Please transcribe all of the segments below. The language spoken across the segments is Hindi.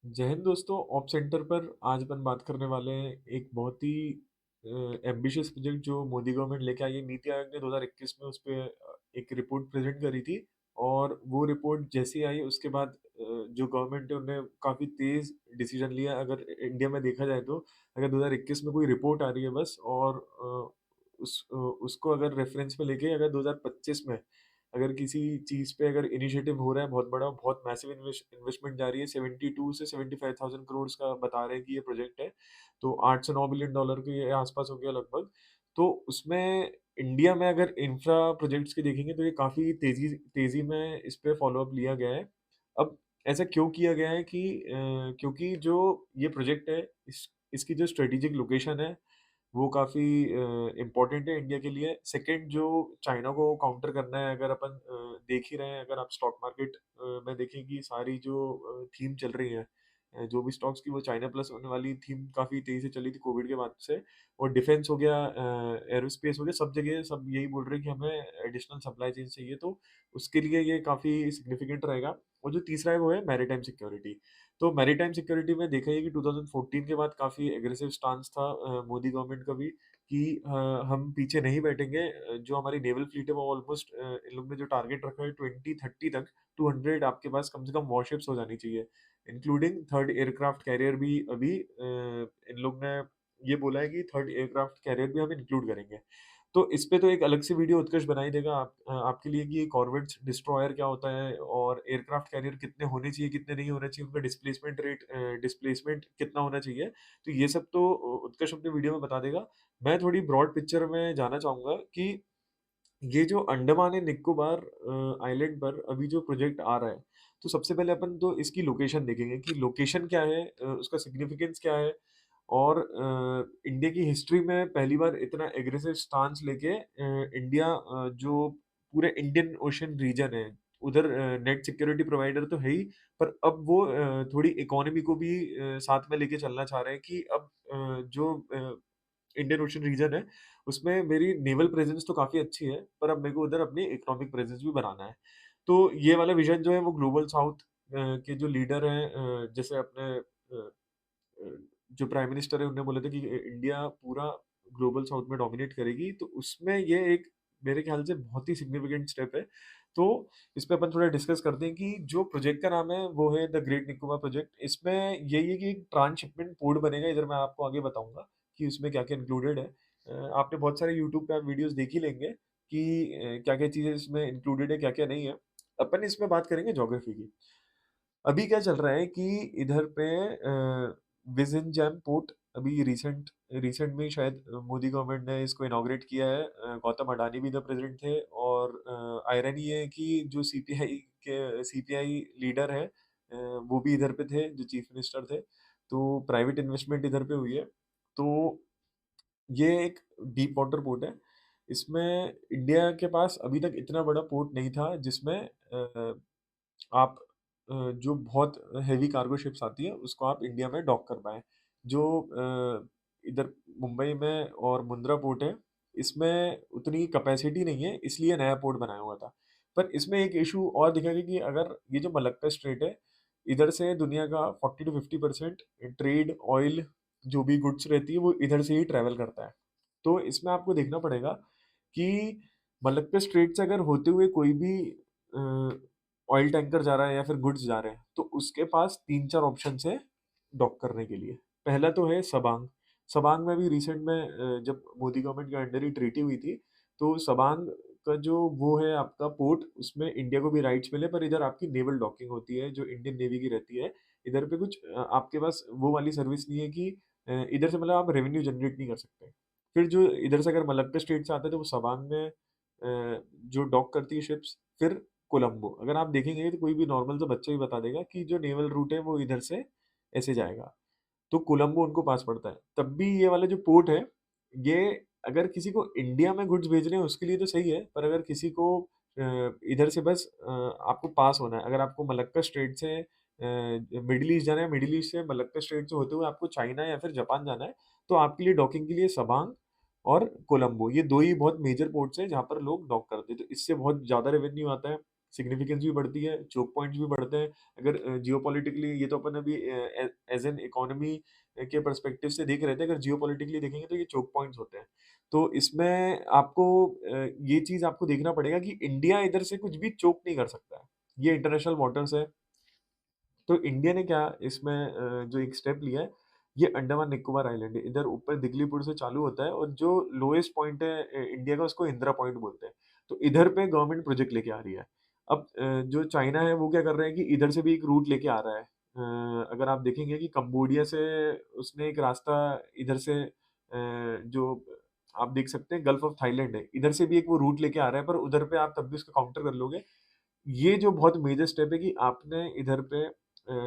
जय हिंद दोस्तों। ऑप सेंटर पर आज अपन बात करने वाले हैं एक बहुत ही एम्बिशियस प्रोजेक्ट जो मोदी गवर्नमेंट लेके आई है। नीति आयोग ने 2021 में उस पे एक रिपोर्ट प्रेजेंट करी थी और वो रिपोर्ट जैसी आई उसके बाद जो गवर्नमेंट है उन्होंने काफ़ी तेज़ डिसीजन लिया। अगर इंडिया में देखा जाए तो अगर 2021 में कोई रिपोर्ट आ रही है बस और उसको अगर रेफरेंस में लेके अगर 2025 में अगर किसी चीज़ पे अगर इनिशिएटिव हो रहा है बहुत बड़ा, बहुत मैसिव इन्वेस्टमेंट जा रही है, 72 से 75,000 करोड़ का बता रहे हैं कि ये प्रोजेक्ट है, तो 8 से 9 बिलियन डॉलर के आसपास हो गया लगभग। तो उसमें इंडिया में अगर इंफ्रा प्रोजेक्ट्स के देखेंगे तो ये काफ़ी तेज़ी में इस पे फ़ॉलो अप लिया गया है। अब ऐसा क्यों किया गया है कि क्योंकि जो ये प्रोजेक्ट है, इसकी जो स्ट्रेटेजिक लोकेशन है वो काफ़ी इम्पोर्टेंट है इंडिया के लिए। सेकंड, जो चाइना को काउंटर करना है, अगर अपन देख ही रहे हैं, अगर आप स्टॉक मार्केट में देखें कि सारी जो थीम चल रही है, जो भी स्टॉक्स की वो चाइना प्लस होने वाली थीम काफ़ी तेज़ी से चली थी कोविड के बाद से। और डिफेंस हो गया, एरोस्पेस हो गया, सब जगह सब यही बोल रहे हैं कि हमें एडिशनल सप्लाई चेन चाहिए, तो उसके लिए ये काफ़ी सिग्निफिकेंट रहेगा। और जो तीसरा है वो है मैरीटाइम सिक्योरिटी। तो मैरीटाइम सिक्योरिटी में देखा है कि 2014 के बाद काफ़ी एग्रेसिव स्टांस था मोदी गवर्नमेंट का भी कि हम पीछे नहीं बैठेंगे। जो हमारी नेवल फ्लीट है वो ऑलमोस्ट इन लोग ने जो टारगेट रखा है 2030 तक 200 आपके पास कम से कम वॉरशिप्स हो जानी चाहिए, इंक्लूडिंग थर्ड एयरक्राफ्ट कैरियर भी अभी इन लोग ने ये बोला है कि थर्ड एयरक्राफ्ट कैरियर भी हम इंक्लूड करेंगे। तो इस पे तो एक अलग से वीडियो उत्कर्ष बना ही देगा आपके लिए कि कॉर्वेट्स डिस्ट्रॉयर क्या होता है और एयरक्राफ्ट कैरियर कितने होने चाहिए, कितने नहीं होने चाहिए, उनका डिस्प्लेसमेंट कितना होना चाहिए। तो ये सब तो उत्कर्ष अपने वीडियो में बता देगा। मैं थोड़ी ब्रॉड पिक्चर में जाना चाहूँगा कि ये जो अंडमान एंड निकोबार आइलैंड पर अभी जो प्रोजेक्ट आ रहा है, तो सबसे पहले अपन तो इसकी लोकेशन देखेंगे कि लोकेशन क्या है, उसका सिग्निफिकेंस क्या है और इंडिया की हिस्ट्री में पहली बार इतना एग्रेसिव स्टांस लेके इंडिया जो पूरे इंडियन ओशन रीजन है, उधर नेट सिक्योरिटी प्रोवाइडर तो है ही, पर अब वो थोड़ी इकोनॉमी को भी साथ में लेके चलना चाह रहे हैं कि अब जो इंडियन ओशन रीजन है, उसमें मेरी नेवल प्रेजेंस तो काफ़ी अच्छी है, पर अब मेरे को उधर अपनी इकोनॉमिक प्रेजेंस भी बनाना है। तो ये वाला विज़न जो है वो ग्लोबल साउथ के जो लीडर हैं, जैसे अपने जो प्राइम मिनिस्टर है उन्होंने बोला था कि इंडिया पूरा ग्लोबल साउथ में डोमिनेट करेगी, तो उसमें ये एक मेरे ख्याल से बहुत ही सिग्निफिकेंट स्टेप है। तो इस पे अपन थोड़ा डिस्कस करते हैं कि जो प्रोजेक्ट का नाम है वो है द ग्रेट निकोबार प्रोजेक्ट। इसमें यही है कि एक ट्रांसशिपमेंट पोर्ट बनेगा, इधर मैं आपको आगे बताऊंगा कि उसमें क्या-क्या इंक्लूडेड है। आपने बहुत सारे यूट्यूब पे आप वीडियोस देख ही लेंगे कि क्या-क्या चीज़ें इसमें इंक्लूडेड है, क्या-क्या नहीं है। अपन इसमें बात करेंगे ज्योग्राफी की। अभी क्या चल रहा है कि इधर पे विज़िंजम पोर्ट अभी रिसेंट रिसेंट में शायद मोदी गवर्नमेंट ने इसको इनॉग्रेट किया है। गौतम अडानी भी इधर प्रेज़ेंट थे और आयरनी ये है कि जो सीपीआई लीडर है, वो भी इधर पे थे, जो चीफ मिनिस्टर थे। तो प्राइवेट इन्वेस्टमेंट इधर पे हुई है। तो ये एक डीप वाटर पोर्ट है। इसमें इंडिया के पास अभी तक इतना बड़ा पोर्ट नहीं था जिसमें आप जो बहुत हेवी कार्गो शिप्स आती हैं, उसको आप इंडिया में डॉक कर पाएँ। जो इधर मुंबई में और मुंद्रा पोर्ट है, इसमें उतनी कैपेसिटी नहीं है, इसलिए नया पोर्ट बनाया हुआ था। पर इसमें एक इश्यू और दिखा कि अगर ये जो मलक्का स्ट्रेट है, इधर से दुनिया का 40 टू 50% ट्रेड, ऑयल, जो भी गुड्स रहती है, वो इधर से ही ट्रैवल करता है। तो इसमें आपको देखना पड़ेगा कि मलक्का स्ट्रेट से अगर होते हुए कोई भी अ, ऑयल टैंकर जा रहा है या फिर गुड्स जा रहे हैं, तो उसके पास 3-4 ऑप्शंस हैं डॉक करने के लिए। पहला तो है सबांग। सबांग में भी रिसेंट में जब मोदी गवर्नमेंट के अंडर ही ट्रीटी हुई थी, तो सबांग का जो वो है आपका पोर्ट, उसमें इंडिया को भी राइट्स मिले, पर इधर आपकी नेवल डॉकिंग होती है, जो इंडियन नेवी की रहती है। इधर पे कुछ आपके पास वो वाली सर्विस नहीं है कि इधर से मतलब आप रेवेन्यू जनरेट नहीं कर सकते। फिर जो इधर से अगर मलक्का स्टेट से आते हैं, तो वो सबांग में जो डॉक करती है शिप्स, फिर कोलंबो। अगर आप देखेंगे तो कोई भी नॉर्मल सा बच्चा भी बता देगा कि जो नेवल रूट है वो इधर से ऐसे जाएगा। तो कोलंबो उनको पास पड़ता है। तब भी ये वाला जो पोर्ट है, ये अगर किसी को इंडिया में गुड्स भेजने हैं उसके लिए तो सही है, पर अगर किसी को इधर से बस आपको पास होना है, अगर आपको मलक्का स्ट्रेट से मिडल ईस्ट जाना है, मिडल ईस्ट से मलक्का स्ट्रेट से होते हुए आपको चाइना या फिर जापान जाना है, तो आपके लिए डॉकिंग के लिए सबांग और कोलंबो, ये 2 ही बहुत मेजर पोर्ट्स हैं जहाँ पर लोग डॉक करते हैं। तो इससे बहुत ज़्यादा रेवेन्यू आता है। सिग्निफिकेंस भी बढ़ती है, चोक पॉइंट्स भी बढ़ते हैं। अगर जियोपॉलिटिकली ये तो अपन अभी एज़ एन इकोनॉमी के पर्सपेक्टिव से देख रहे थे, अगर जियोपॉलिटिकली देखेंगे तो ये चोक पॉइंट्स होते हैं। तो इसमें आपको ये चीज़ आपको देखना पड़ेगा कि इंडिया इधर से कुछ भी चोक नहीं कर सकता है। ये इंटरनेशनल वाटर्स है, तो इंडिया ने क्या इसमें जो एक स्टेप लिया है, ये अंडमान निकोबार आइलैंड है। इधर ऊपर दिगलीपुर से चालू होता है और जो लोएस्ट पॉइंट है इंडिया का, उसको इंदिरा पॉइंट बोलते हैं। तो इधर पे गवर्नमेंट प्रोजेक्ट लेके आ रही है। अब जो चाइना है वो क्या कर रहा है कि इधर से भी एक रूट लेके आ रहा है। अगर आप देखेंगे कि कंबोडिया से उसने एक रास्ता इधर से जो आप देख सकते हैं गल्फ ऑफ थाईलैंड है, इधर से भी एक वो रूट लेके आ रहा है, पर उधर पे आप तब भी उसको काउंटर कर लोगे। ये जो बहुत मेजर स्टेप है कि आपने इधर पे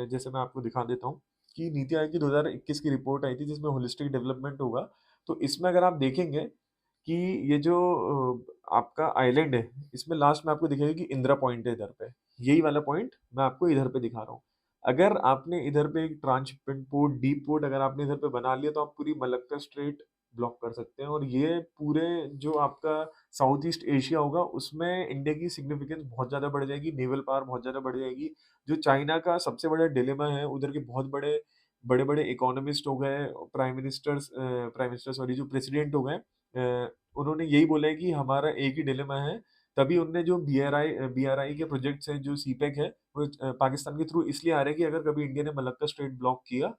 जैसे मैं आपको दिखा देता हूँ कि नीति आयोग की 2021 की रिपोर्ट आई थी जिसमें होलिस्टिक डेवलपमेंट होगा। तो इसमें अगर आप देखेंगे कि ये जो आपका आइलैंड है, इसमें लास्ट में आपको दिखेगा कि इंदिरा पॉइंट है इधर पे। यही वाला पॉइंट मैं आपको इधर पे दिखा रहा हूँ। अगर आपने इधर पे एक ट्रांसशिपमेंट पोर्ट, डीप पोर्ट अगर आपने इधर पे बना लिया तो आप पूरी मलक्का स्ट्रेट ब्लॉक कर सकते हैं, और ये पूरे जो आपका साउथ ईस्ट एशिया होगा उसमें इंडिया की सिग्निफिकेंस बहुत ज़्यादा बढ़ जाएगी, नेवल पावर बहुत ज़्यादा बढ़ जाएगी। जो चाइना का सबसे बड़ा डिलेमा है, उधर के बहुत बड़े-बड़े इकोनॉमिस्ट हो गए, प्राइम मिनिस्टर सॉरी जो प्रेसिडेंट हो गए, उन्होंने यही बोला है कि हमारा एक ही डिलेमा है। तभी उनने जो बीआरआई के प्रोजेक्ट्स हैं, जो सीपेक है, वो पाकिस्तान के थ्रू इसलिए आ रहे हैं कि अगर कभी इंडिया ने मलक्का स्ट्रेट ब्लॉक किया,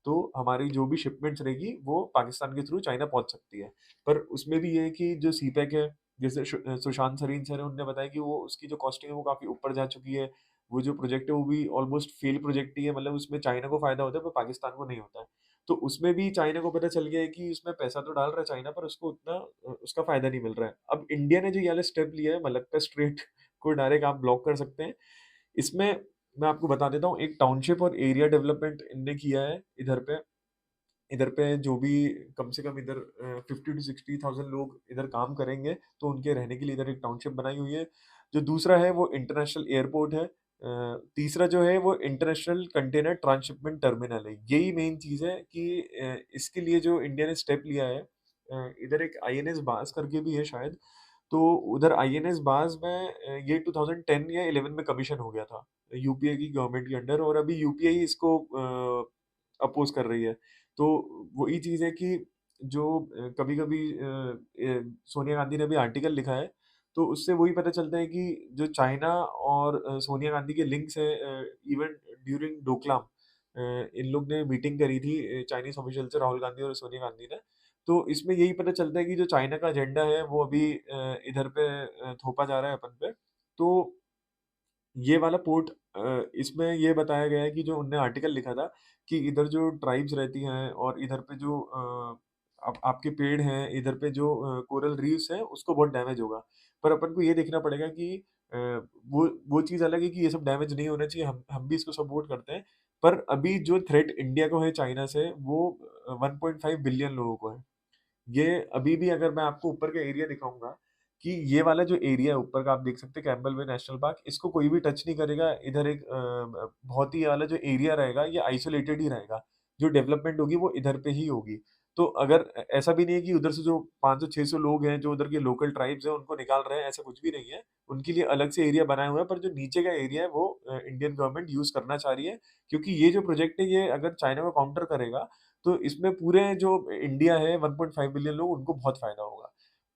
तो हमारी जो भी शिपमेंट्स रहेगी, वो पाकिस्तान के थ्रू चाइना पहुँच सकती है। पर उसमें भी ये है कि जो सीपेक है, जैसे सुशांत सरीन सर हैं, उन्होंने बताया कि वो उसकी जो कॉस्टिंग है वो काफ़ी ऊपर जा चुकी है। वो जो प्रोजेक्ट है वो भी ऑलमोस्ट फेल प्रोजेक्ट ही है, मतलब उसमें चाइना को फ़ायदा होता है पर पाकिस्तान को नहीं होता है। तो उसमें भी चाइना को पता चल गया है कि उसमें पैसा तो डाल रहा है चाइना, पर उसको उतना उसका फ़ायदा नहीं मिल रहा है। अब इंडिया ने जो ये वाला स्टेप लिया है, मलक्का स्ट्रेट को डायरेक्ट आप ब्लॉक कर सकते हैं। इसमें मैं आपको बता देता हूँ, एक टाउनशिप और एरिया डेवलपमेंट इनने किया है इधर पे। इधर पे जो भी कम से कम इधर 50 टू 60,000 लोग इधर काम करेंगे, तो उनके रहने के लिए इधर एक टाउनशिप बनाई हुई है। जो दूसरा है वो इंटरनेशनल एयरपोर्ट है। तीसरा जो है वो इंटरनेशनल कंटेनर ट्रांसशिपमेंट टर्मिनल है। यही मेन चीज़ है कि इसके लिए जो इंडिया ने स्टेप लिया है, इधर एक आईएनएस बाज़ करके भी है शायद, तो उधर आईएनएस बाज़ में ये 2010 या 11 में कमीशन हो गया था, यूपीए की गवर्नमेंट के अंडर, और अभी यूपीए ही इसको अपोज़ कर रही है। तो वही चीज़ है कि जो कभी-कभी सोनिया गांधी ने भी आर्टिकल लिखा है, तो उससे वही पता चलता है कि जो चाइना और सोनिया गांधी के लिंक्स हैं, इवन ड्यूरिंग डोकलाम इन लोग ने मीटिंग करी थी चाइनीज़ ऑफिशियल से, राहुल गांधी और सोनिया गांधी ने। तो इसमें यही पता चलता है कि जो चाइना का एजेंडा है वो अभी इधर पे थोपा जा रहा है अपन पे। तो ये वाला पोर्ट इसमें ये बताया गया है कि जो उनने आर्टिकल लिखा था कि इधर जो ट्राइब्स रहती हैं और इधर पे जो आपके पेड़ हैं, इधर पे जो कोरल रीफ्स हैं, उसको बहुत डैमेज होगा। पर अपन को ये देखना पड़ेगा कि अ, वो चीज़ अलग है कि ये सब डैमेज नहीं होना चाहिए, हम भी इसको सपोर्ट करते हैं। पर अभी जो थ्रेट इंडिया को है चाइना से, वो 1.5 बिलियन लोगों को है। ये अभी भी अगर मैं आपको ऊपर का एरिया दिखाऊँगा, कि ये वाला जो एरिया है ऊपर का, आप देख सकते हैं कैंपबेल बे नेशनल पार्क, इसको कोई भी टच नहीं करेगा। इधर एक बहुत ही ये वाला जो एरिया रहेगा, ये आइसोलेटेड ही रहेगा। जो डेवलपमेंट होगी वो इधर पे ही होगी। तो अगर ऐसा भी नहीं है कि उधर से जो 500-600 लोग हैं, जो उधर के लोकल ट्राइब्स हैं, उनको निकाल रहे हैं, ऐसा कुछ भी नहीं है। उनके लिए अलग से एरिया बनाया हुआ है, पर जो नीचे का एरिया है वो इंडियन गवर्नमेंट यूज़ करना चाह रही है। क्योंकि ये जो प्रोजेक्ट है, ये अगर चाइना को काउंटर करेगा, तो इसमें पूरे जो इंडिया है 1.5 बिलियन लोग, उनको बहुत फ़ायदा होगा।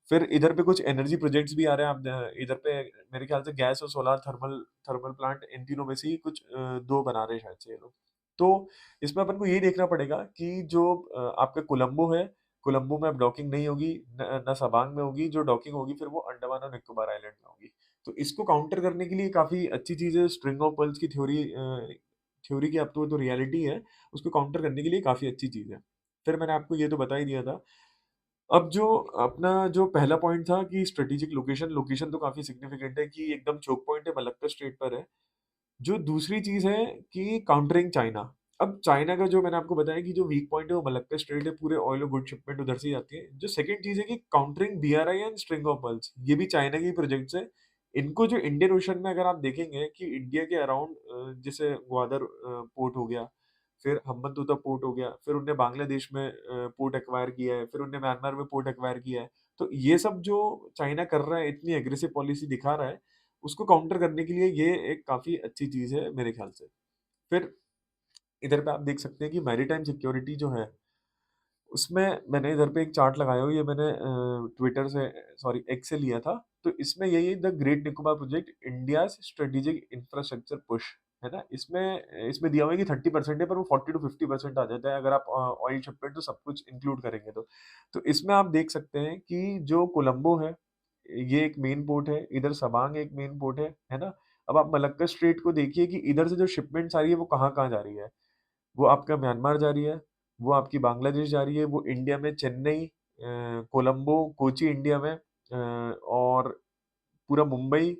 फिर इधर पे कुछ एनर्जी प्रोजेक्ट्स भी आ रहे हैं। आप इधर पे मेरे ख्याल से गैस और सोलार थर्मल थर्मल प्लांट, इन तीनों में से ही कुछ 2 बना रहे हैं शायद से ये लोग। तो इसमें अपन को ये देखना पड़ेगा कि जो आपका कोलंबो है, कोलंबो में अब डॉकिंग नहीं होगी, ना सबांग में होगी। जो डॉकिंग होगी फिर वो अंडमान और निकोबार आइलैंड में होगी। तो इसको काउंटर करने के लिए काफ़ी अच्छी चीज़ है। स्ट्रिंग ऑफ पर्ल्स की थ्योरी की अब तो वो तो रियलिटी है। उसको काउंटर करने के लिए काफ़ी अच्छी चीज़ है। फिर मैंने आपको ये तो बता ही दिया था। अब जो अपना जो पहला पॉइंट था कि स्ट्रेटेजिक लोकेशन, लोकेशन तो काफ़ी सिग्निफिकेंट है कि एकदम चोक पॉइंट है, मलक्का स्ट्रेट पर है। जो दूसरी चीज़ है कि काउंटरिंग चाइना। अब चाइना का जो मैंने आपको बताया कि जो वीक पॉइंट है वो मलक्का स्ट्रेट है, पूरे ऑयल और गुड शिपमेंट उधर से ही आती है। जो सेकंड चीज़ है कि countering BRI and string of pearls, ये भी चाइना के ही प्रोजेक्ट्स हैं। इनको जो इंडियन ओशन में अगर आप देखेंगे कि इंडिया के अराउंड जैसे ग्वादर पोर्ट हो गया, फिर हम्बनतोता पोर्ट हो गया, फिर उन्होंने बांग्लादेश में पोर्ट एक्वायर किया है, फिर उन्होंने म्यांमार में पोर्ट एक्वायर किया है। तो ये सब जो चाइना कर रहा है, इतनी एग्रेसिव पॉलिसी दिखा रहा है, उसको काउंटर करने के लिए ये एक काफ़ी अच्छी चीज़ है मेरे ख्याल से। फिर इधर पे आप देख सकते हैं कि मैरीटाइम सिक्योरिटी जो है, उसमें मैंने इधर पे एक चार्ट लगाया हुआ है, ये मैंने ट्विटर से, सॉरी, एक्स से लिया था। तो इसमें यही है, the great Nicobar project India's strategic infrastructure push, है ना? इसमें इसमें दिया हुआ है कि 30% है, पर वो 40 टू 50% आ जाता है अगर आप ऑयल शिपमेंट तो सब कुछ इंक्लूड करेंगे तो। तो इसमें आप देख सकते हैं कि जो कोलंबो है, ये एक मेन पोर्ट है, इधर सबांग एक मेन पोर्ट है ना? अब आप मलक्का स्ट्रेट को देखिए कि इधर से जो शिपमेंट्स आ रही है वो कहाँ-कहाँ जा रही है। वो आपका म्यांमार जा रही है, वो आपकी बांग्लादेश जा रही है, वो इंडिया में चेन्नई, कोलंबो, कोची इंडिया में, और पूरा मुंबई,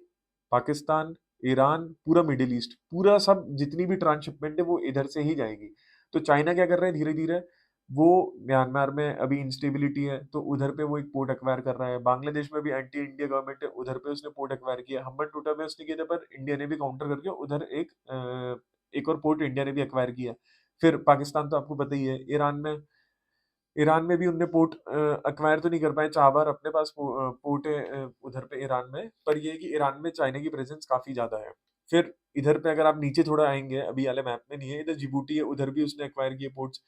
पाकिस्तान, ईरान, पूरा मिडल ईस्ट, पूरा सब जितनी भी ट्रांसशिपमेंट है वो इधर से ही जाएगी। तो चाइना क्या कर रहा है धीरे-धीरे, वो म्यांमार में अभी इंस्टेबिलिटी है, तो उधर पे वो एक पोर्ट एक्वायर कर रहा है। बांग्लादेश में भी एंटी इंडिया गवर्नमेंट है, उधर पे उसने पोर्ट एक्वायर किया। हम्बन-टोटा में उसने किया था, पर इंडिया ने भी काउंटर करके उधर एक और पोर्ट इंडिया ने भी एक्वायर किया। फिर पाकिस्तान तो आपको पता ही है, ईरान में भी उनने पोर्ट एक्वायर तो नहीं कर पाए, चाबहार अपने पास पोर्ट है उधर पे ईरान में, पर ये है कि ईरान में चाइना की प्रेज़ेंस काफ़ी ज़्यादा है। फिर इधर पे अगर आप नीचे थोड़ा आएँगे, अभी वाले मैप में नहीं है, इधर जिबूटी है, उधर भी उसने एक्वायर किए पोर्ट्स।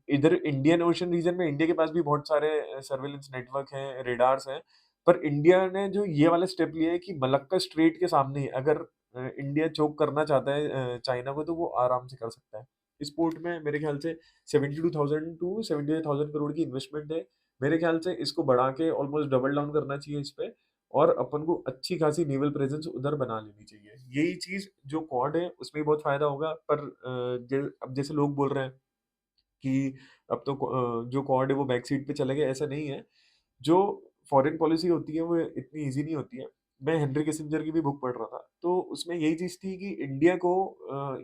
इधर इंडियन ओशन रीजन में इंडिया के पास भी बहुत सारे सर्वेलेंस नेटवर्क हैं, रेडार्स हैं, पर इंडिया ने जो ये वाला स्टेप लिया है कि मलक्का स्ट्रेट के सामने ही अगर इंडिया चोक करना चाहता है चाइना को, तो वो आराम से कर सकता है। इस पोर्ट में मेरे ख्याल से 72,000 टू 75,000 करोड़ की इन्वेस्टमेंट है। मेरे ख्याल से इसको बढ़ा के ऑलमोस्ट डबल डाउन करना चाहिए इस पे, और अपन को अच्छी खासी नेवल प्रेजेंस उधर बना लेनी चाहिए। यही चीज़ जो क्वाड है उसमें भी बहुत फ़ायदा होगा, पर अब जैसे लोग बोल रहे हैं कि अब तो जो क्वाड है वो बैक सीट पे चले गए, ऐसा नहीं है। जो फॉरेन पॉलिसी होती है वो इतनी ईज़ी नहीं होती है। मैं हेनरी किसिंजर की भी बुक पढ़ रहा था, तो उसमें यही चीज़ थी कि इंडिया को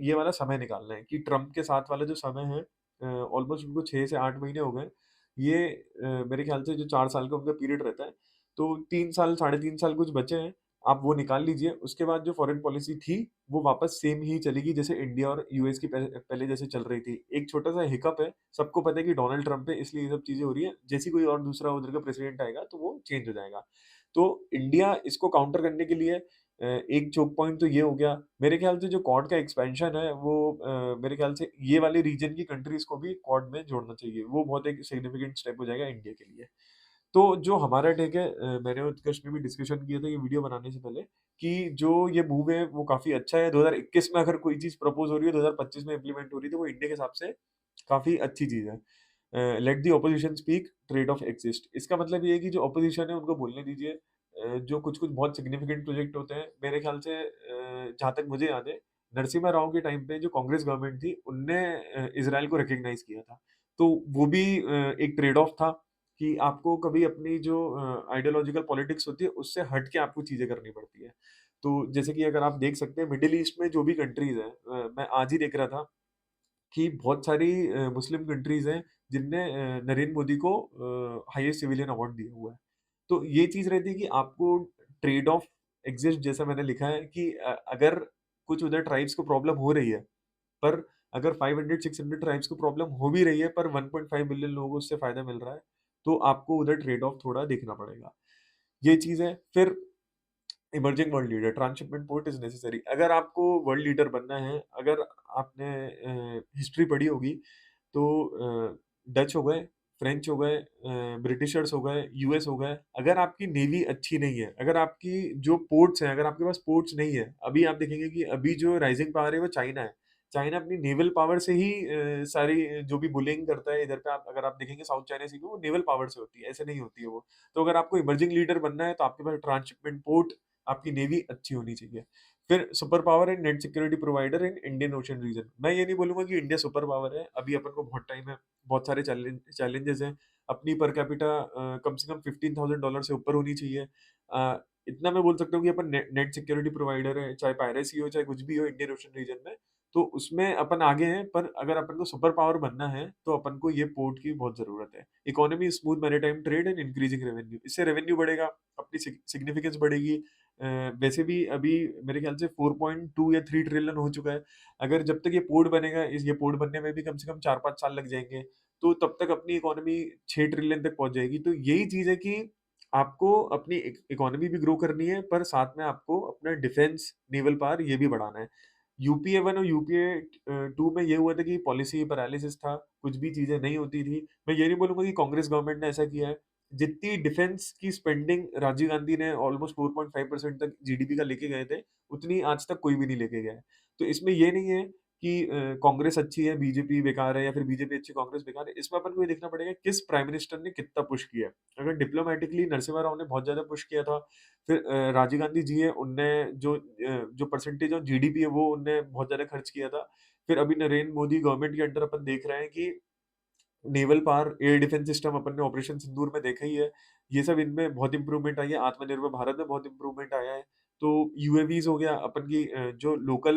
ये वाला समय निकालना है कि ट्रम्प के साथ वाला जो समय है, ऑलमोस्ट उनको 6 से 8 महीने हो गए। ये मेरे ख्याल से जो 4 साल का उनका पीरियड रहता है, तो 3 साल, साढ़े 3 साल कुछ बचे हैं, आप वो निकाल लीजिए। उसके बाद जो फॉरेन पॉलिसी थी, वो वापस सेम ही चलेगी जैसे इंडिया और यूएस की पहले जैसे चल रही थी। एक छोटा-सा हिकअप है, सबको पता है कि डोनाल्ड ट्रम्प है, इसलिए ये सब चीज़ें हो रही हैं। जैसे ही कोई और दूसरा उधर का प्रेसिडेंट आएगा, तो वो चेंज हो जाएगा। तो इंडिया इसको काउंटर करने के लिए एक चोक पॉइंट तो ये हो गया। मेरे ख्याल से जो क्वाड का एक्सपेंशन है, वो मेरे ख्याल से ये वाले रीजन की कंट्रीज़ को भी क्वाड में जोड़ना चाहिए। वो बहुत एक सिग्निफिकेंट स्टेप हो जाएगा इंडिया के लिए। तो जो हमारा टेक है, मैंने और उत्कर्ष ने भी डिस्कशन किया था ये वीडियो बनाने से पहले, कि जो ये मूव है वो काफ़ी अच्छा है। 2021 में अगर कोई चीज़ प्रपोज़ हो रही है, 2025 में इम्प्लीमेंट हो रही है, तो वो इंडिया के हिसाब से काफ़ी अच्छी चीज़ है। Let the opposition speak, trade off exist. इसका मतलब ये है कि जो ऑपोजिशन है उनको बोलने दीजिए। जो कुछ-कुछ बहुत सिग्निफिकेंट प्रोजेक्ट होते हैं, मेरे ख्याल से जहाँ तक मुझे याद है, नरसिम्हा राव के टाइम पे जो कांग्रेस गवर्नमेंट थी, उनने इज़राइल को रिकॉग्नाइज़ किया था। तो वो भी एक ट्रेड ऑफ था कि आपको कभी अपनी जो आइडियोलॉजिकल पॉलिटिक्स होती है, उससे हट के आपको चीज़ें करनी पड़ती है। तो जैसे कि अगर आप देख सकते हैं मिडल ईस्ट में जो भी कंट्रीज़ हैं, मैं आज ही देख रहा था कि बहुत सारी मुस्लिम कंट्रीज़ हैं जिनने नरेंद्र मोदी को हाईएस्ट सिविलियन अवार्ड दिया हुआ है। तो ये चीज़ रहती है कि आपको ट्रेड ऑफ एग्जिस्ट, जैसा मैंने लिखा है कि अगर कुछ उधर ट्राइब्स को प्रॉब्लम हो रही है, पर अगर 500-600 ट्राइब्स को प्रॉब्लम हो भी रही है, पर 1.5 बिलियन लोगों को उससे फ़ायदा मिल रहा है, तो आपको उधर ट्रेड ऑफ थोड़ा देखना पड़ेगा। ये चीज़ है। फिर emerging world leader, transshipment port is necessary. अगर आपको वर्ल्ड लीडर बनना है, अगर आपने हिस्ट्री पढ़ी होगी, तो डच हो गए, फ्रेंच हो गए, ब्रिटिशर्स हो गए, यूएस हो गए, अगर आपकी नेवी अच्छी नहीं है, अगर आपकी जो पोर्ट्स हैं, अगर आपके पास पोर्ट्स नहीं है, अभी आप देखेंगे कि अभी जो राइजिंग पावर है वो चाइना है। चाइना अपनी नेवल पावर से ही सारी जो भी बुलिंग करता है इधर पे, आप अगर आप देखेंगे साउथ चाइना सी में, वो नेवल पावर से होती है, ऐसे नहीं होती है वो। तो अगर आपको इमर्जिंग लीडर बनना है, तो आपके पास ट्रांसशिपमेंट पोर्ट, आपकी नेवी अच्छी होनी चाहिए। फिर super power and net security provider in Indian Ocean region. मैं ये नहीं बोलूँगा कि इंडिया सुपर पावर है, अभी अपन को बहुत टाइम है, बहुत सारे चैलेंजेस हैं। अपनी पर कैपिटा कम से कम $15,000 से ऊपर होनी चाहिए। इतना मैं बोल सकता हूँ कि अपन नेट सिक्योरिटी प्रोवाइडर है, चाहे पायरेसी हो, चाहे कुछ भी हो इंडियन ओशन रीजन में, तो उसमें अपन आगे हैं। पर अगर अपन को सुपर पावर बनना है, तो अपन को ये पोर्ट की बहुत ज़रूरत है। Economy, smooth maritime trade and increasing revenue, इससे रेवेन्यू बढ़ेगा, अपनी सिग्निफिकेंस बढ़ेगी। वैसे भी अभी मेरे ख्याल से 4.2 या 3 ट्रिलियन हो चुका है। अगर जब तक ये पोर्ट बनेगा, इस ये पोर्ट बनने में भी कम से कम 4-5 साल लग जाएँगे, तो तब तक अपनी इकोनॉमी 6 ट्रिलियन तक पहुँच जाएगी। तो यही चीज़ है कि आपको अपनी इकोनॉमी भी ग्रो करनी है, पर साथ में आपको अपना डिफेंस, नेवल पावर ये भी बढ़ाना है। यूपीए 1 और यूपीए 2 में ये हुआ था कि पॉलिसी पैरालिसिस था, कुछ भी चीज़ें नहीं होती थी। मैं ये नहीं बोलूँगा कि कांग्रेस गवर्नमेंट ने ऐसा किया है। जितनी डिफेंस की स्पेंडिंग राजीव गांधी ने ऑलमोस्ट 4.5% तक जीडीपी का लेके गए थे, उतनी आज तक कोई भी नहीं लेके गया है। तो इसमें ये नहीं है कि कांग्रेस अच्छी है, बीजेपी बेकार है या फिर बीजेपी अच्छी, कांग्रेस बेकार है। इसमें अपन को ये देखना पड़ेगा किस प्राइम मिनिस्टर ने कितना पुश किया है। अगर डिप्लोमैटिकली नरसिम्हा राव ने बहुत ज़्यादा पुश किया था, फिर राजीव गांधी जी हैं, उनने जो परसेंटेज ऑफ जीडीपी है वो उनने बहुत ज़्यादा खर्च किया था। फिर अभी नरेंद्र मोदी गवर्नमेंट के अंडर अपन देख रहे हैं कि naval power, air defence system अपन ने ऑपरेशन सिंदूर में देखा ही है। ये सब इनमें बहुत इम्प्रूवमेंट आई है, आत्मनिर्भर भारत में बहुत इम्प्रूवमेंट आया है। तो यूएवीज़ हो गया, अपन की जो लोकल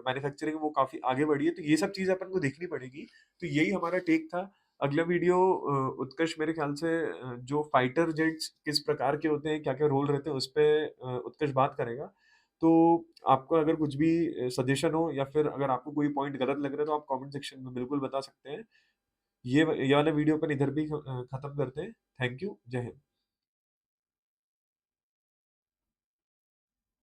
मैन्युफैक्चरिंग है वो काफ़ी आगे बढ़ी है, तो ये सब चीज़ें अपन को देखनी पड़ेगी। तो यही हमारा टेक था। अगला वीडियो उत्कर्ष मेरे ख्याल से जो फाइटर जेट्स किस प्रकार के होते हैं, क्या-क्या रोल रहते हैं, उस पे उत्कर्ष बात करेगा। तो आपको अगर कुछ भी सजेशन हो या फिर अगर आपको कोई पॉइंट गलत लग रहा है, तो आप कमेंट सेक्शन में बिल्कुल बता सकते हैं। ये वाला वीडियो अपन इधर भी खत्म करते हैं। Thank you. जय हिंद।